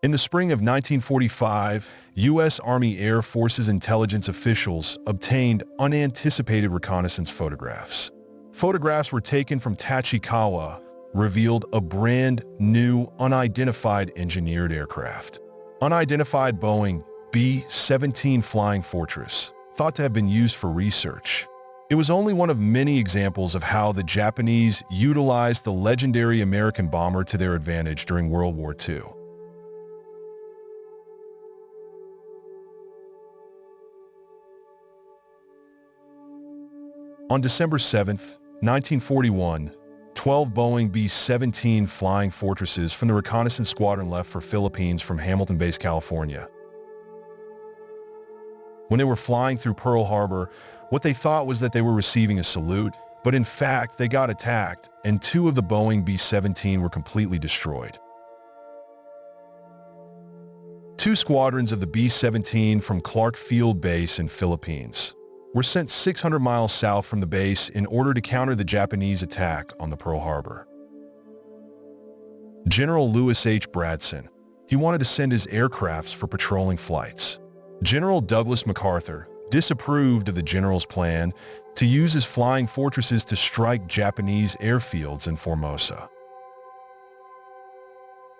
In the spring of 1945, U.S. Army Air Force's intelligence officials obtained unanticipated reconnaissance photographs. Photographs were taken from Tachikawa, revealed a brand new, unidentified engineered aircraft. Unidentified Boeing B17 Flying Fortress, thought to have been used for research. It was only one of many examples of how the Japanese utilized the legendary American bomber to their advantage during World War II. On December 7, 1941, 12 Boeing B17 Flying Fortresses from the reconnaissance squadron left for Philippines from Hamilton Base, California. When they were flying through Pearl Harbor, what they thought was that they were receiving a salute, but in fact they got attacked, and 2 of the Boeing B17 were completely destroyed. 2 squadrons of the B-17 from Clark Field Base in Philippines were sent 600 miles south from the base in order to counter the Japanese attack on the Pearl Harbor. General Lewis H. Bradson, he wanted to send his aircrafts for patrolling flights. General Douglas MacArthur disapproved of the general's plan to use his flying fortresses to strike Japanese airfields in Formosa.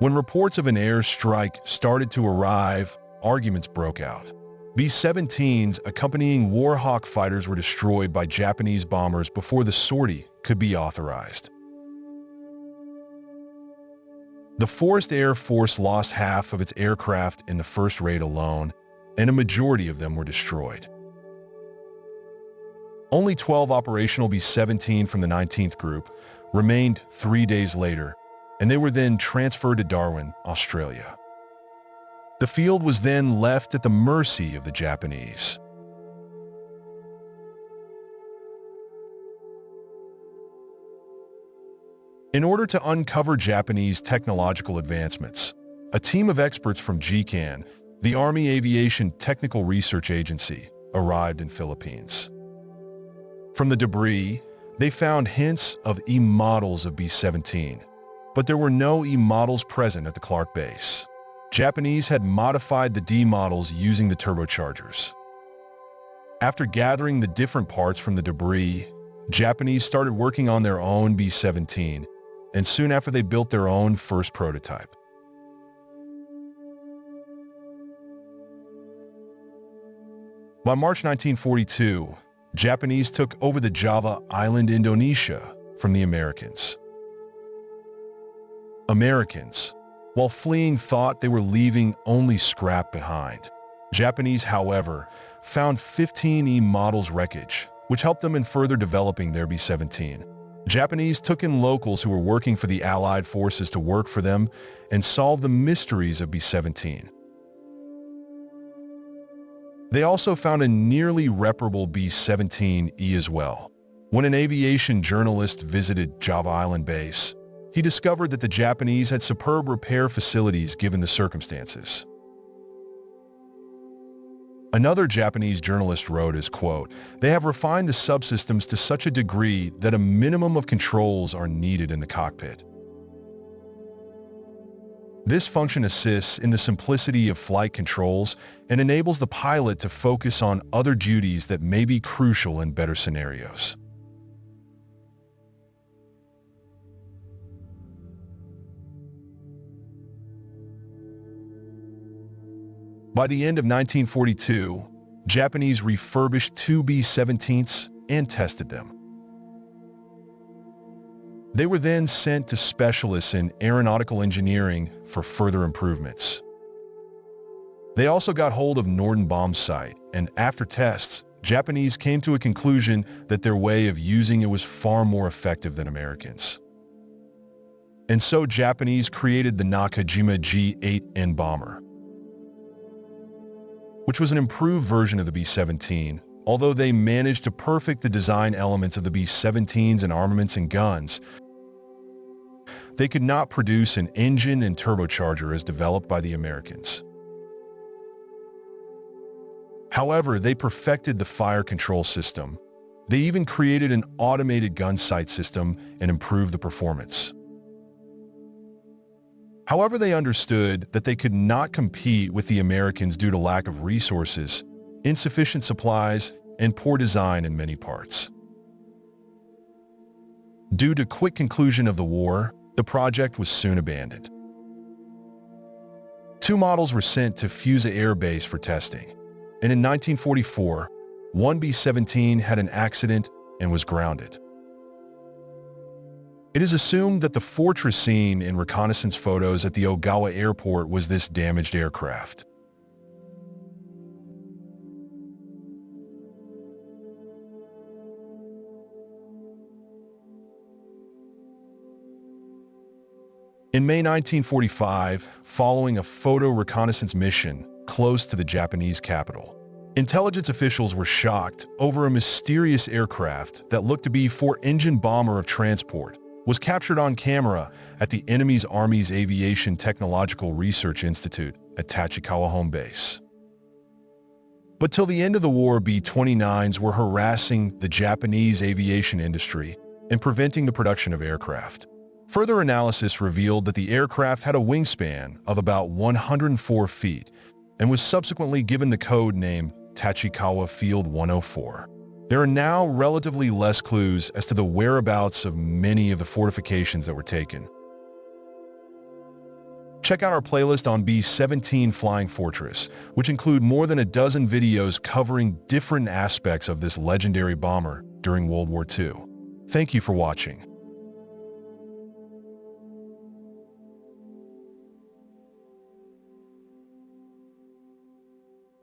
When reports of an air strike started to arrive, arguments broke out. B-17s accompanying Warhawk fighters were destroyed by Japanese bombers before the sortie could be authorized. The Forest Air Force lost half of its aircraft in the first raid alone, and a majority of them were destroyed. Only 12 operational B-17 from the 19th Group remained 3 days later, and they were then transferred to Darwin, Australia. The field was then left at the mercy of the Japanese. In order to uncover Japanese technological advancements, a team of experts from GCAN, the Army Aviation Technical Research Agency, arrived in Philippines. From the debris, they found hints of E models of B-17, but there were no E models present at the Clark base. Japanese had modified the D models using the turbochargers. After gathering the different parts from the debris, Japanese started working on their own B-17, and soon after they built their own first prototype. By March 1942, Japanese took over the Java Island, Indonesia, from the Americans. Americans, while fleeing, thought they were leaving only scrap behind. Japanese, however, found 15 E models wreckage, which helped them in further developing their B-17. Japanese took in locals who were working for the Allied forces to work for them and solve the mysteries of B-17. They also found a nearly reparable B-17E as well. When an aviation journalist visited Java Island base, he discovered that the Japanese had superb repair facilities given the circumstances. Another Japanese journalist wrote as, quote, "They have refined the subsystems to such a degree that a minimum of controls are needed in the cockpit. This function assists in the simplicity of flight controls and enables the pilot to focus on other duties that may be crucial in better scenarios." By the end of 1942, Japanese refurbished 2 B-17s and tested them. They were then sent to specialists in aeronautical engineering for further improvements. They also got hold of Norden bombsight, and after tests, Japanese came to a conclusion that their way of using it was far more effective than Americans. And so Japanese created the Nakajima G-8N bomber, which was an improved version of the B-17. Although they managed to perfect the design elements of the B-17s and armaments and guns, they could not produce an engine and turbocharger as developed by the Americans. However, they perfected the fire control system. They even created an automated gun sight system and improved the performance. However, they understood that they could not compete with the Americans due to lack of resources, insufficient supplies, and poor design in many parts. Due to quick conclusion of the war, the project was soon abandoned. Two models were sent to Fusa Air Base for testing, and in 1944, one B17 had an accident and was grounded. It is assumed that the fortress seen in reconnaissance photos at the Ogawa airport was this damaged aircraft. In May 1945, following a photo reconnaissance mission close to the Japanese capital, intelligence officials were shocked over a mysterious aircraft that looked to be a four-engine bomber of transport was captured on camera at the enemy's Army's Aviation Technological Research Institute at Tachikawa home base. But till the end of the war, B-29s were harassing the Japanese aviation industry and preventing the production of aircraft. Further analysis revealed that the aircraft had a wingspan of about 104 feet and was subsequently given the code name Tachikawa Field 104. There are now relatively less clues as to the whereabouts of many of the fortifications that were taken. Check out our playlist on B-17 Flying Fortress, which include more than a dozen videos covering different aspects of this legendary bomber during World War II. Thank you for watching.